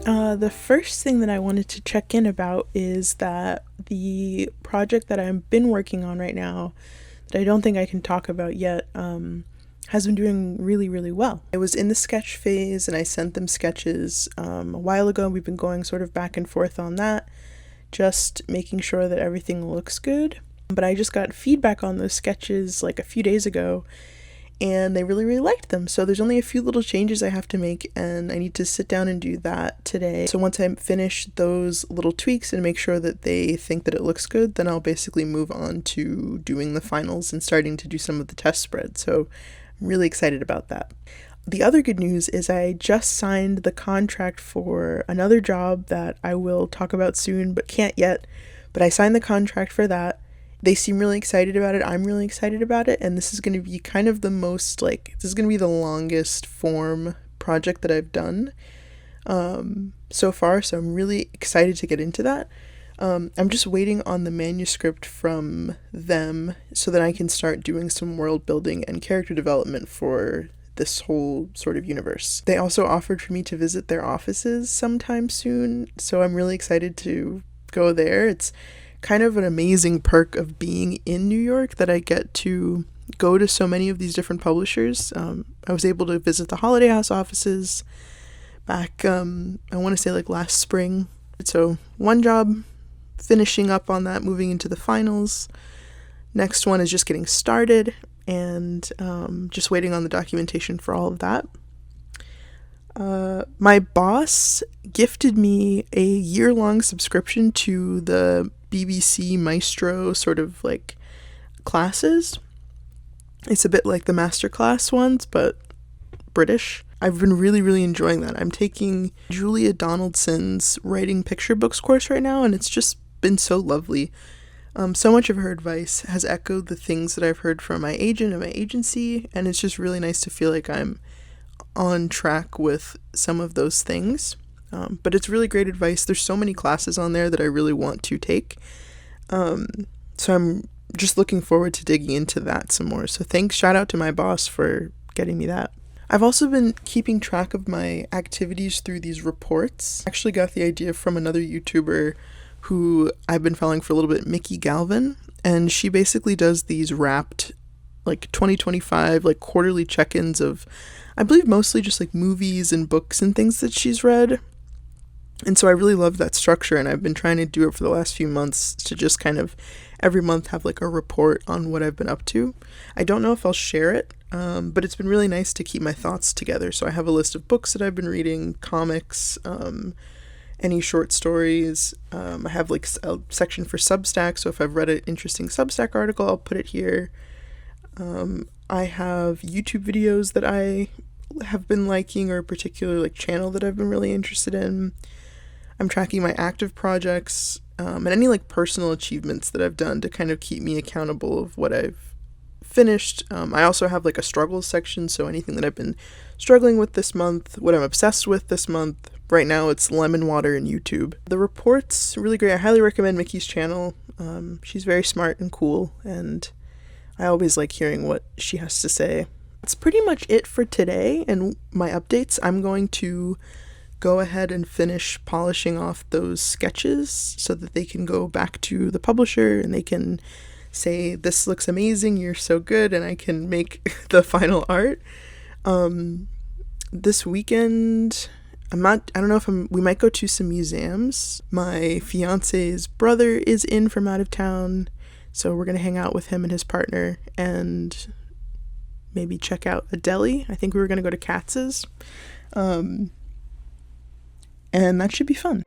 The first thing that I wanted to check in about is that the project that I've been working on right now, that I don't think I can talk about yet, has been doing really, really well. I was in the sketch phase and I sent them sketches a while ago. We've been going sort of back and forth on that, just making sure that everything looks good. But I just got feedback on those sketches like a few days ago, and they really, really liked them. So there's only a few little changes I have to make, and I need to sit down and do that today. So once I finish those little tweaks and make sure that they think that it looks good, then I'll basically move on to doing the finals and starting to do some of the test spreads. So I'm really excited about that. The other good news is I just signed the contract for another job that I will talk about soon, but can't yet. But I signed the contract for that. They seem really excited about it. I'm really excited about it. And this is going to be kind of the most, this is going to be the longest form project that I've done so far. So I'm really excited to get into that. I'm just waiting on the manuscript from them so that I can start doing some world building and character development for this whole sort of universe. They also offered for me to visit their offices sometime soon. So I'm really excited to go there. It's kind of an amazing perk of being in New York that I get to go to so many of these different publishers. I was able to visit the Holiday House offices back, I want to say last spring. So one job, finishing up on that, moving into the finals. Next one is just getting started and just waiting on the documentation for all of that. My boss gifted me a year-long subscription to the BBC Maestro sort of classes. It's a bit like the masterclass ones, but British. I've been really, really enjoying that. I'm taking Julia Donaldson's writing picture books course right now, and it's just been so lovely. So much of her advice has echoed the things that I've heard from my agent and my agency, and it's just really nice to feel like I'm on track with some of those things. But it's really great advice. There's so many classes on there that I really want to take. So I'm just looking forward to digging into that some more. So shout out to my boss for getting me that. I've also been keeping track of my activities through these reports. I actually got the idea from another YouTuber who I've been following for a little bit, Mickey Galvin, and she basically does these wrapped 2025 quarterly check-ins of, I believe, mostly just movies and books and things that she's read. And so I really love that structure, and I've been trying to do it for the last few months to just kind of every month have a report on what I've been up to. I don't know if I'll share it, but it's been really nice to keep my thoughts together. So I have a list of books that I've been reading, comics, any short stories. I have a section for Substack, so if I've read an interesting Substack article, I'll put it here. I have YouTube videos that I have been liking, or a particular channel that I've been really interested in. I'm tracking my active projects and any personal achievements that I've done to kind of keep me accountable of what I've finished. I also have a struggles section, so anything that I've been struggling with this month, what I'm obsessed with this month. Right now it's lemon water and YouTube. The report's really great. I highly recommend Mickey's channel. She's very smart and cool, and I always like hearing what she has to say. That's pretty much it for today and my updates. I'm going to go ahead and finish polishing off those sketches so that they can go back to the publisher and they can say, "This looks amazing, you're so good," and I can make the final art. This weekend, I don't know if we might go to some museums. My fiance's brother is in from out of town, so we're going to hang out with him and his partner and maybe check out a deli. I think we were going to go to Katz's. And that should be fun.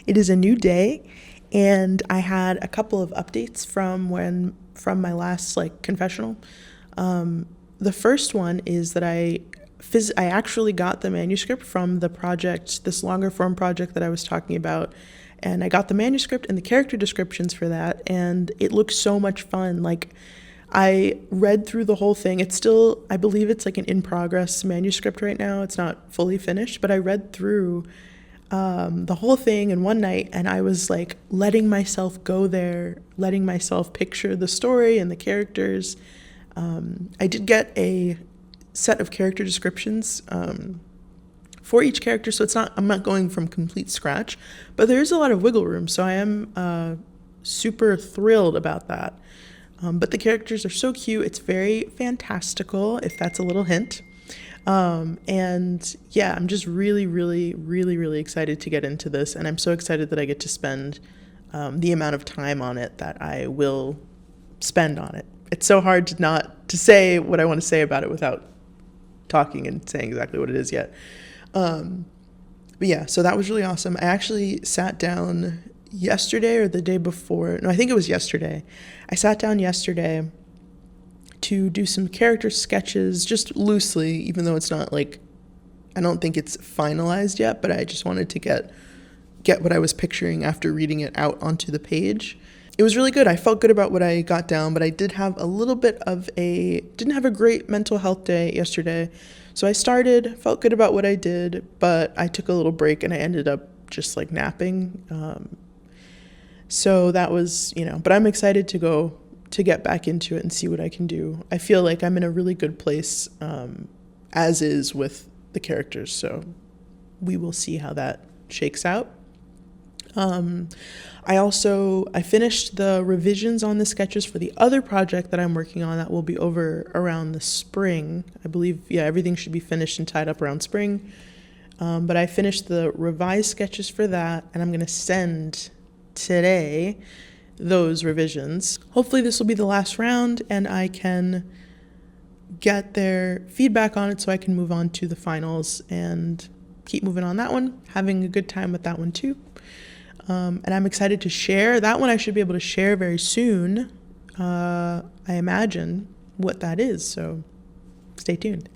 It is a new day, and I had a couple of updates from my last like confessional. The first one is that I actually got the manuscript from the project, this longer form project that I was talking about, and I got the manuscript and the character descriptions for that, and it looks so much fun. Like, I read through the whole thing. It's still, I believe it's like an in-progress manuscript right now. It's not fully finished, but I read through the whole thing in one night, and I was like letting myself go there, letting myself picture the story and the characters. I did get a set of character descriptions for each character, so I'm not going from complete scratch, but there is a lot of wiggle room, so I am super thrilled about that. But the characters are so cute. It's very fantastical, if that's a little hint. And yeah, I'm just really, really, really, really excited to get into this. And I'm so excited that I get to spend the amount of time on it that I will spend on it. It's so hard to say what I want to say about it without talking and saying exactly what it is yet. But yeah, so that was really awesome. I actually sat down yesterday or the day before. No, I think it was yesterday. I sat down yesterday to do some character sketches, just loosely, even though it's not like, I don't think it's finalized yet, but I just wanted to get what I was picturing after reading it out onto the page. It was really good. I felt good about what I got down, but I did have didn't have a great mental health day yesterday. So I felt good about what I did, but I took a little break and I ended up just like napping. So that was, but I'm excited to get back into it and see what I can do. I feel like I'm in a really good place, as is with the characters. So we will see how that shakes out. I finished the revisions on the sketches for the other project that I'm working on that will be over around the spring. I believe, everything should be finished and tied up around spring. But I finished the revised sketches for that, and I'm going to send today those revisions. Hopefully this will be the last round and I can get their feedback on it so I can move on to the finals and keep moving on that one, having a good time with that one too. And I'm excited to share. That one I should be able to share very soon, I imagine, what that is, so stay tuned.